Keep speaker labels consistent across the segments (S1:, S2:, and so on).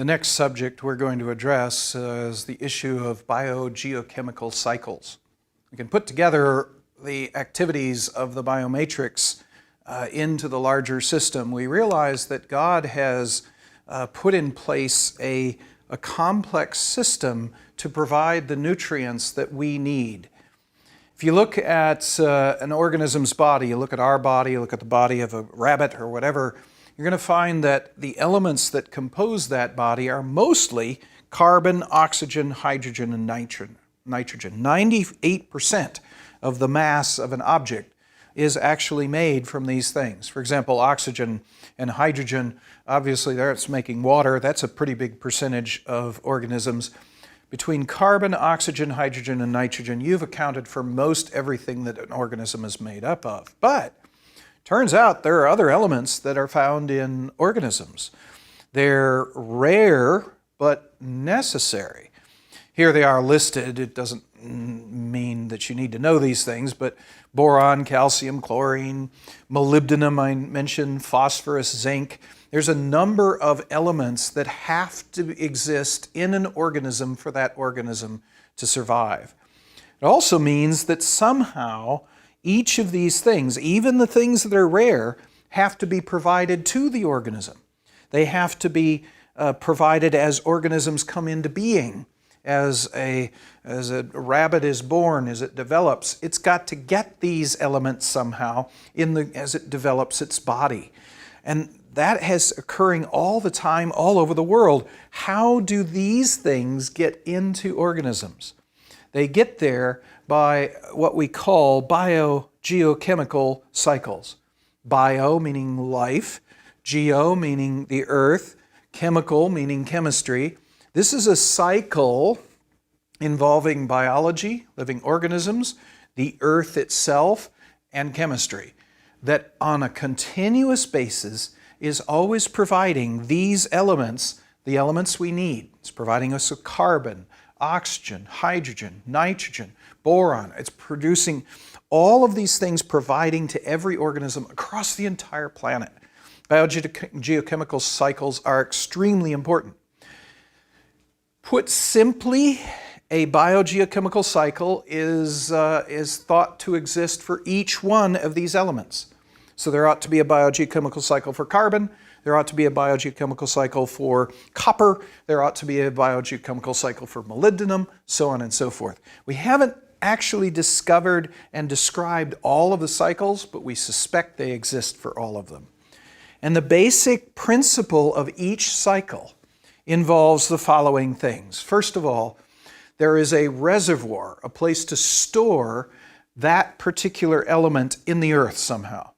S1: next subject we're going to address is the issue of biogeochemical cycles. We can put together the activities of the biomatrix into the larger system. We realize that God has put in place a complex system to provide the nutrients that we need. If you look at an organism's body, you look at our body, you look at the body of a rabbit or whatever, you're going to find that the elements that compose that body are mostly carbon, oxygen, hydrogen, and nitrogen. 98% of the mass of an object is actually made from these things. For example, oxygen and hydrogen, obviously there it's making water. That's a pretty big percentage of organisms. Between carbon, oxygen, hydrogen, and nitrogen, you've accounted for most everything that an organism is made up of. But turns out there are other elements that are found in organisms. They're rare but necessary. Here they are listed. It doesn't mean that you need to know these things, but boron, calcium, chlorine, molybdenum I mentioned, phosphorus, zinc. There's a number of elements that have to exist in an organism for that organism to survive. It also means that somehow each of these things, even the things that are rare, have to be provided to the organism. They have to be provided as organisms come into being. As a rabbit is born, as it develops, it's got to get these elements somehow as it develops its body. And that is occurring all the time, all over the world. How do these things get into organisms? They get there by what we call biogeochemical cycles. Bio meaning life, geo meaning the earth, chemical meaning chemistry. This is a cycle involving biology, living organisms, the earth itself, and chemistry that on a continuous basis is always providing these elements, the elements we need. It's providing us with carbon, oxygen, hydrogen, nitrogen, boron. It's producing all of these things, providing to every organism across the entire planet. Biogeochemical cycles are extremely important. Put simply, a biogeochemical cycle is thought to exist for each one of these elements. So there ought to be a biogeochemical cycle for carbon, there ought to be a biogeochemical cycle for copper, there ought to be a biogeochemical cycle for molybdenum, so on and so forth. We haven't actually discovered and described all of the cycles, but we suspect they exist for all of them. And the basic principle of each cycle involves the following things. First of all, there is a reservoir, a place to store that particular element in the earth somehow.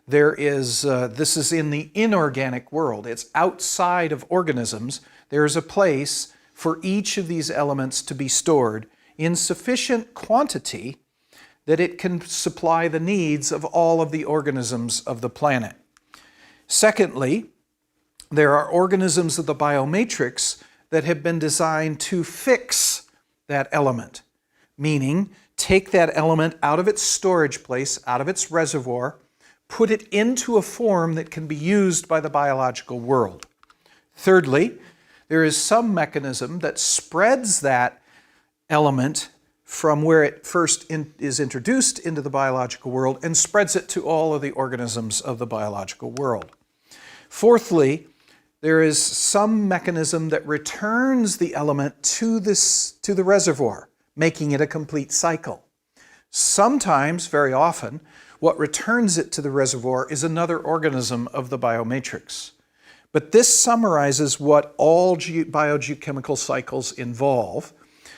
S1: This is in the inorganic world. It's outside of organisms. There is a place for each of these elements to be stored in sufficient quantity that it can supply the needs of all of the organisms of the planet. Secondly, there are organisms of the biomatrix that have been designed to fix that element, meaning take that element out of its storage place, out of its reservoir, put it into a form that can be used by the biological world. Thirdly, there is some mechanism that spreads that element from where it first is introduced into the biological world and spreads it to all of the organisms of the biological world. Fourthly, there is some mechanism that returns the element to the reservoir, making it a complete cycle. Sometimes, very often, what returns it to the reservoir is another organism of the biomatrix. But this summarizes what all biogeochemical cycles involve.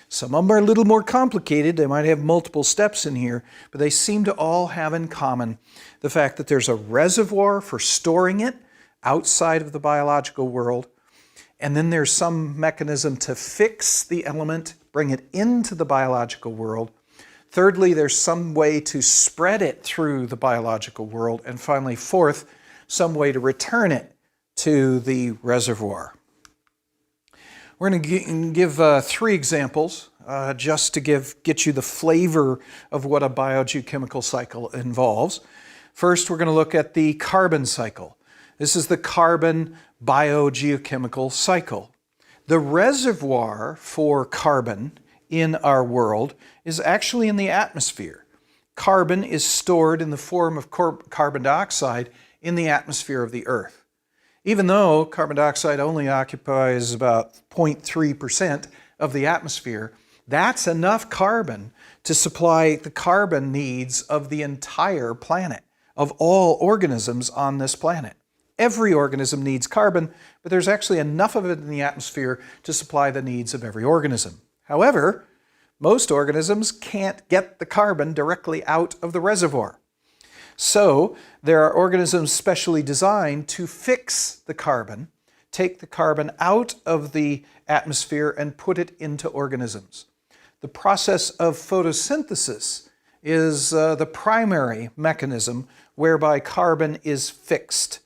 S1: Some of them are a little more complicated. They might have multiple steps in here, but they seem to all have in common the fact that there's a reservoir for storing it outside of the biological world, and then there's some mechanism to fix the element, bring it into the biological world. Thirdly, there's some way to spread it through the biological world. And finally, fourth, some way to return it to the reservoir. We're going to give 3 examples just to get you the flavor of what a biogeochemical cycle involves. First, we're going to look at the carbon cycle. This is the carbon biogeochemical cycle. The reservoir for carbon in our world is actually in the atmosphere. Carbon is stored in the form of carbon dioxide in the atmosphere of the Earth. Even though carbon dioxide only occupies about 0.3% of the atmosphere, that's enough carbon to supply the carbon needs of the entire planet, of all organisms on this planet. Every organism needs carbon, but there's actually enough of it in the atmosphere to supply the needs of every organism. However, most organisms can't get the carbon directly out of the reservoir. So there are organisms specially designed to fix the carbon, take the carbon out of the atmosphere and put it into organisms. The process of photosynthesis is the primary mechanism whereby carbon is fixed.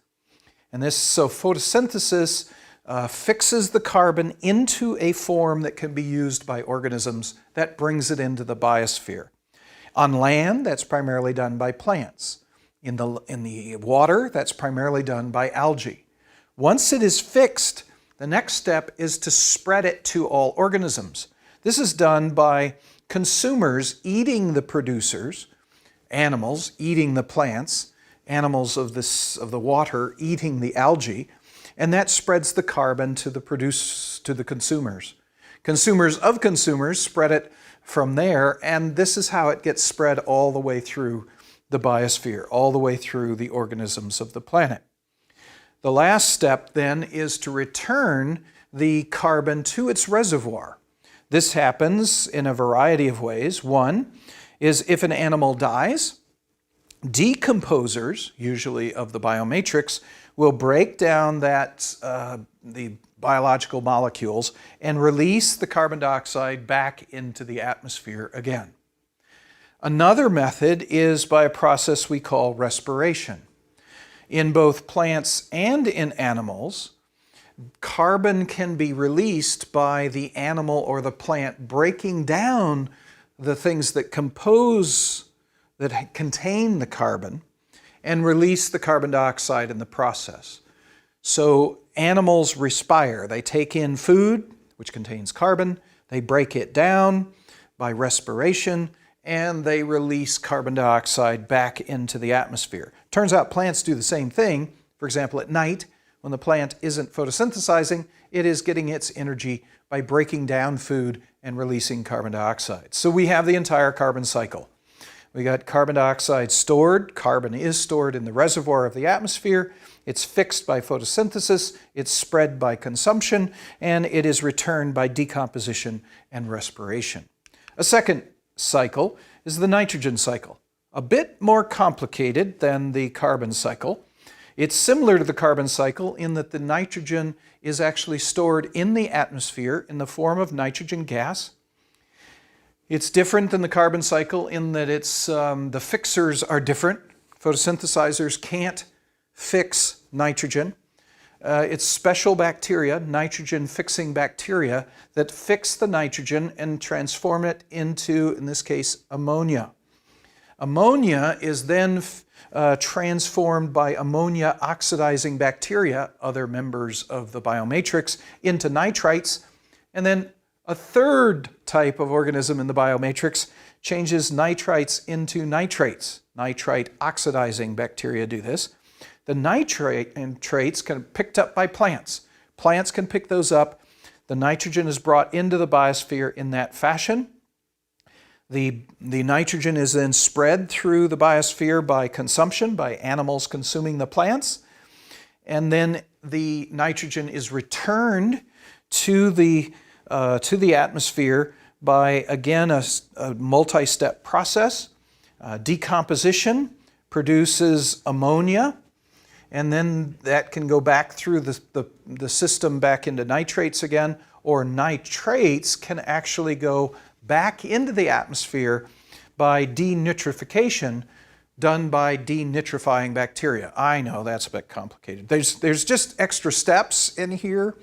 S1: And so photosynthesis fixes the carbon into a form that can be used by organisms. That brings it into the biosphere. On land, that's primarily done by plants. In the water, that's primarily done by algae. Once it is fixed, the next step is to spread it to all organisms. This is done by consumers eating the producers, animals eating the plants, animals of the water eating the algae, and that spreads the carbon to the consumers. Consumers of consumers spread it from there, and this is how it gets spread all the way through the biosphere, all the way through the organisms of the planet. The last step then is to return the carbon to its reservoir. This happens in a variety of ways. One is if an animal dies, decomposers, usually of the biomatrix, will break down the biological molecules and release the carbon dioxide back into the atmosphere again. Another method is by a process we call respiration. In both plants and in animals, carbon can be released by the animal or the plant breaking down the things that contain the carbon and release the carbon dioxide in the process. So animals respire. They take in food, which contains carbon, they break it down by respiration, and they release carbon dioxide back into the atmosphere. Turns out plants do the same thing. For example, at night, when the plant isn't photosynthesizing, it is getting its energy by breaking down food and releasing carbon dioxide. So we have the entire carbon cycle. We got carbon dioxide stored. Carbon is stored in the reservoir of the atmosphere. It's fixed by photosynthesis, it's spread by consumption, and it is returned by decomposition and respiration. A second cycle is the nitrogen cycle. A bit more complicated than the carbon cycle. It's similar to the carbon cycle in that the nitrogen is actually stored in the atmosphere in the form of nitrogen gas. It's different than the carbon cycle in that the fixers are different. Photosynthesizers can't fix nitrogen. It's special bacteria, nitrogen-fixing bacteria, that fix the nitrogen and transform it into, in this case, ammonia. Ammonia is then transformed by ammonia-oxidizing bacteria, other members of the biomatrix, into nitrites. And then a third type of organism in the biomatrix changes nitrites into nitrates. Nitrite-oxidizing bacteria do this. The nitrates can be picked up by plants. Plants can pick those up. The nitrogen is brought into the biosphere in that fashion. The nitrogen is then spread through the biosphere by consumption, by animals consuming the plants. And then the nitrogen is returned to the atmosphere by, again, a multi-step process. Decomposition produces ammonia, and then that can go back through the system back into nitrates again, or nitrates can actually go back into the atmosphere by denitrification done by denitrifying bacteria. I know that's a bit complicated. There's just extra steps in here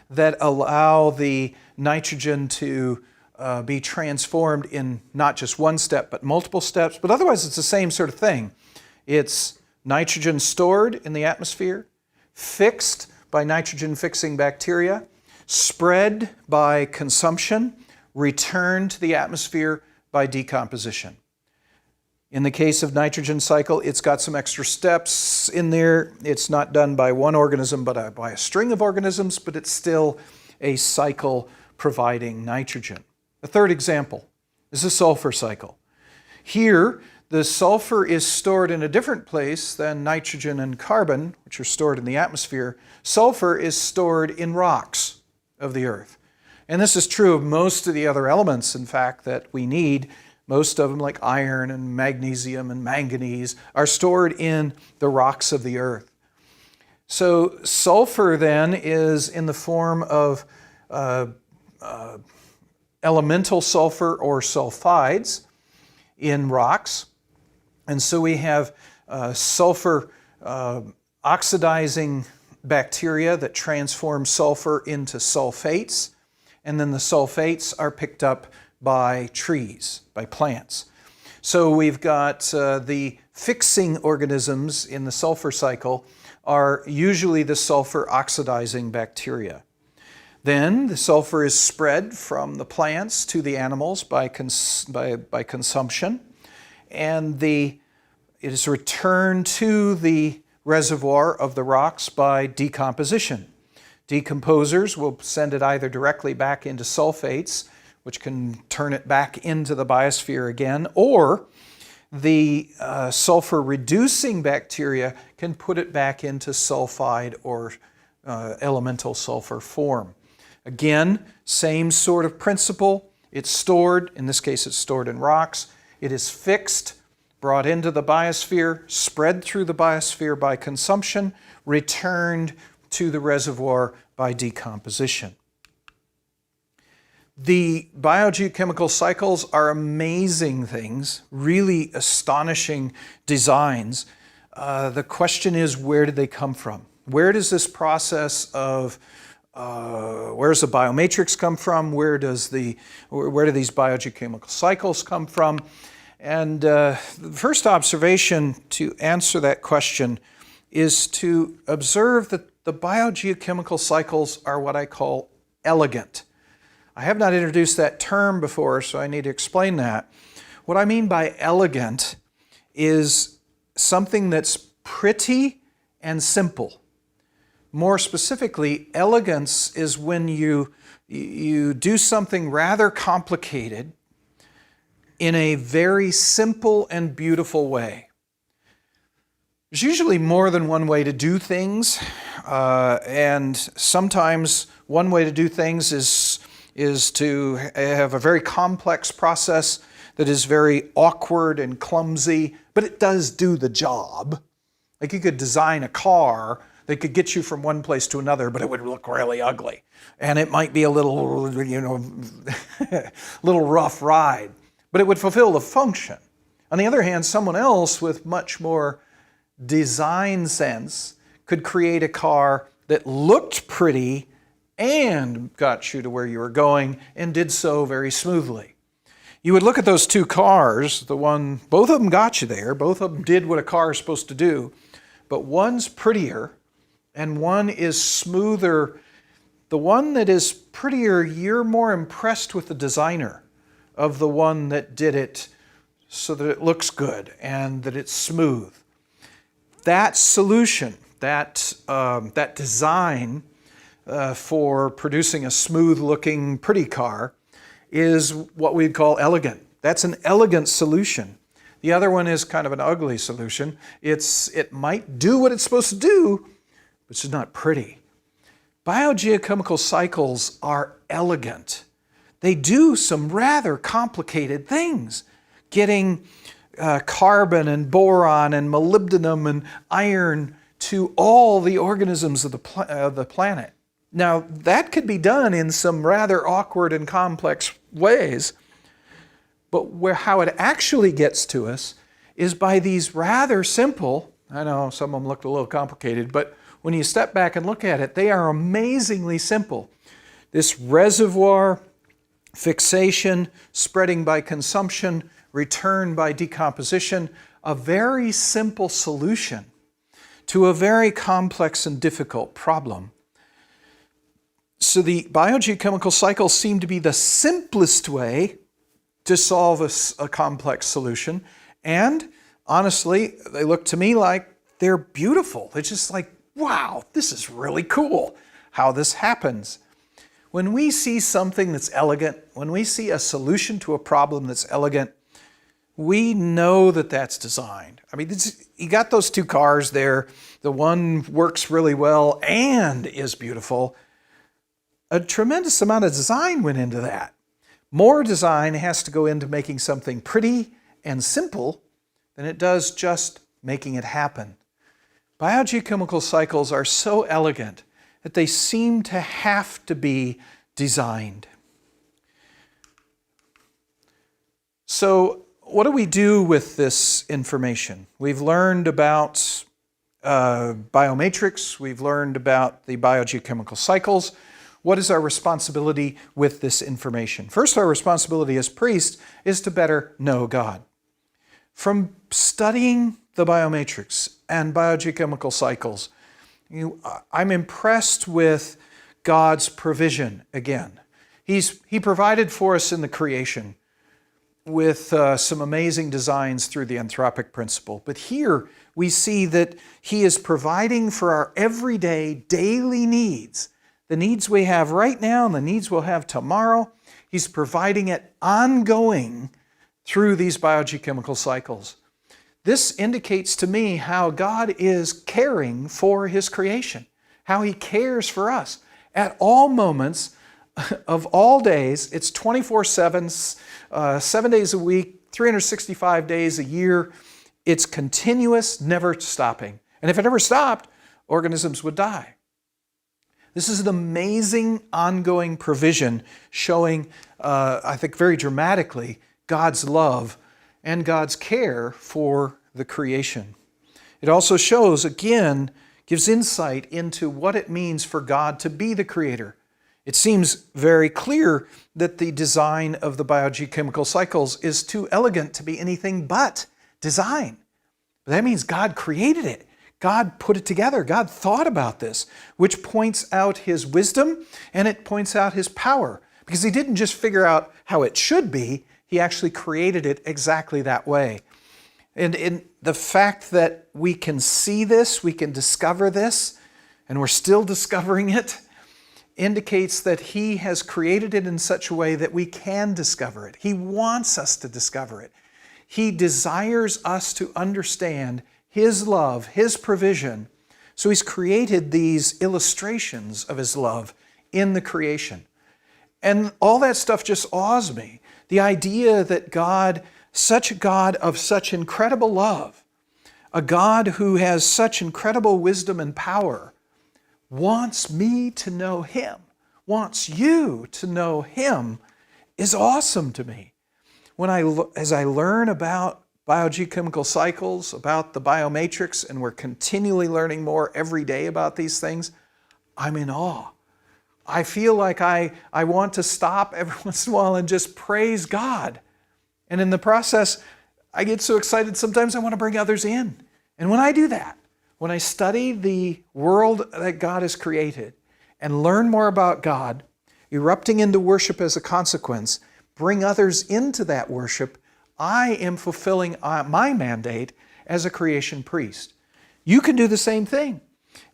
S1: that allow the nitrogen to be transformed in not just one step, but multiple steps. But otherwise, it's the same sort of thing. It's nitrogen stored in the atmosphere, fixed by nitrogen-fixing bacteria, spread by consumption, return to the atmosphere by decomposition. In the case of nitrogen cycle, it's got some extra steps in there. It's not done by one organism, but by a string of organisms, but it's still a cycle providing nitrogen. A third example is the sulfur cycle. Here, the sulfur is stored in a different place than nitrogen and carbon, which are stored in the atmosphere. Sulfur is stored in rocks of the earth. And this is true of most of the other elements, in fact, that we need. Most of them, like iron and magnesium and manganese, are stored in the rocks of the earth. So sulfur then is in the form of elemental sulfur or sulfides in rocks. And so we have sulfur oxidizing bacteria that transform sulfur into sulfates. And then the sulfates are picked up by trees, by plants. So we've got the fixing organisms in the sulfur cycle are usually the sulfur oxidizing bacteria. Then the sulfur is spread from the plants to the animals by consumption, and it is returned to the reservoir of the rocks by decomposition. Decomposers will send it either directly back into sulfates, which can turn it back into the biosphere again, or the sulfur-reducing bacteria can put it back into sulfide or elemental sulfur form. Again, same sort of principle. It's stored, in this case it's stored in rocks. It is fixed, brought into the biosphere, spread through the biosphere by consumption, returned to the reservoir by decomposition. The biogeochemical cycles are amazing things, really astonishing designs. The question is, where did they come from? Where does this process of, where's the biomatrix come from? Where do these biogeochemical cycles come from? And the first observation to answer that question is to observe that the biogeochemical cycles are what I call elegant. I have not introduced that term before, so I need to explain that. What I mean by elegant is something that's pretty and simple. More specifically, elegance is when you do something rather complicated in a very simple and beautiful way. There's usually more than one way to do things, and sometimes one way to do things is to have a very complex process that is very awkward and clumsy, but it does do the job. Like you could design a car that could get you from one place to another, but it would look really ugly. And it might be a little, little rough ride, but it would fulfill the function. On the other hand, someone else with much more design sense could create a car that looked pretty and got you to where you were going and did so very smoothly. You would look at those two cars, both of them got you there, both of them did what a car is supposed to do, but one's prettier and one is smoother. The one that is prettier, you're more impressed with the designer of the one that did it so that it looks good and that it's smooth. That solution, that design for producing a smooth-looking, pretty car is what we'd call elegant. That's an elegant solution. The other one is kind of an ugly solution. It might do what it's supposed to do, but it's not pretty. Biogeochemical cycles are elegant. They do some rather complicated things, getting carbon and boron and molybdenum and iron to all the organisms of the planet. Now, that could be done in some rather awkward and complex ways, but how it actually gets to us is by these rather simple, I know some of them looked a little complicated, but when you step back and look at it, they are amazingly simple. This reservoir, fixation, spreading by consumption, return by decomposition, a very simple solution to a very complex and difficult problem. So the biogeochemical cycles seem to be the simplest way to solve a complex solution. And honestly, they look to me like they're beautiful. It's just like, wow, this is really cool how this happens. When we see something that's elegant, when we see a solution to a problem that's elegant, we know that that's designed. I mean, you got those two cars there. The one works really well and is beautiful. A tremendous amount of design went into that. More design has to go into making something pretty and simple than it does just making it happen. Biogeochemical cycles are so elegant that they seem to have to be designed. So, what do we do with this information? We've learned about biomatrix, we've learned about the biogeochemical cycles. What is our responsibility with this information? First, our responsibility as priests is to better know God. From studying the biomatrix and biogeochemical cycles, I'm impressed with God's provision again. He provided for us in the creation with some amazing designs through the anthropic principle. But here we see that He is providing for our everyday, daily needs. The needs we have right now and the needs we'll have tomorrow, He's providing it ongoing through these biogeochemical cycles. This indicates to me how God is caring for His creation, how He cares for us. At all moments of all days, it's 24/7, 7 days a week, 365 days a year. It's continuous, never stopping. And if it ever stopped, organisms would die. This is an amazing ongoing provision showing, I think very dramatically, God's love and God's care for the creation. It also shows, again, gives insight into what it means for God to be the creator. It seems very clear that the design of the biogeochemical cycles is too elegant to be anything but design. But that means God created it. God put it together. God thought about this, which points out His wisdom and it points out His power. Because He didn't just figure out how it should be, He actually created it exactly that way. And in the fact that we can see this, we can discover this, and we're still discovering it, indicates that He has created it in such a way that we can discover it. He wants us to discover it. He desires us to understand His love, His provision. So He's created these illustrations of His love in the creation. And all that stuff just awes me. The idea that God, such a God of such incredible love, a God who has such incredible wisdom and power, wants me to know Him, wants you to know Him, is awesome to me. As I learn about biogeochemical cycles, about the biomatrix, and we're continually learning more every day about these things, I'm in awe. I feel like I want to stop every once in a while and just praise God. And in the process, I get so excited sometimes I want to bring others in. And when I do that, when I study the world that God has created and learn more about God, erupting into worship as a consequence, bring others into that worship, I am fulfilling my mandate as a creation priest. You can do the same thing.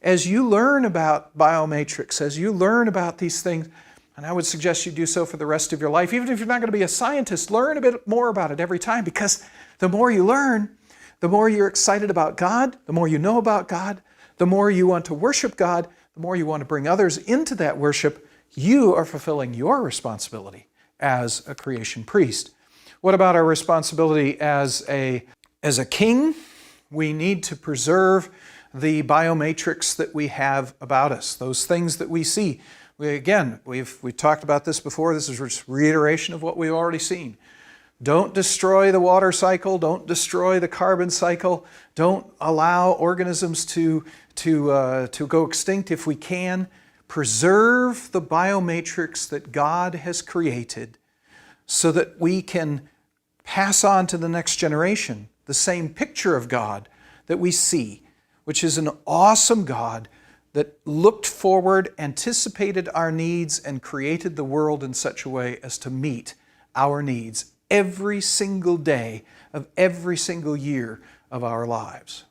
S1: As you learn about biomatrix, as you learn about these things, and I would suggest you do so for the rest of your life, even if you're not going to be a scientist, learn a bit more about it every time, because the more you learn, the more you're excited about God, the more you know about God, the more you want to worship God, the more you want to bring others into that worship. You are fulfilling your responsibility as a creation priest. What about our responsibility as a king? We need to preserve the biomatrix that we have about us, those things that we see. We've talked about this before. This is just reiteration of what we've already seen. Don't destroy the water cycle. Don't destroy the carbon cycle. Don't allow organisms to go extinct if we can. Preserve the biomatrix that God has created so that we can pass on to the next generation the same picture of God that we see, which is an awesome God that looked forward, anticipated our needs, and created the world in such a way as to meet our needs every single day of every single year of our lives.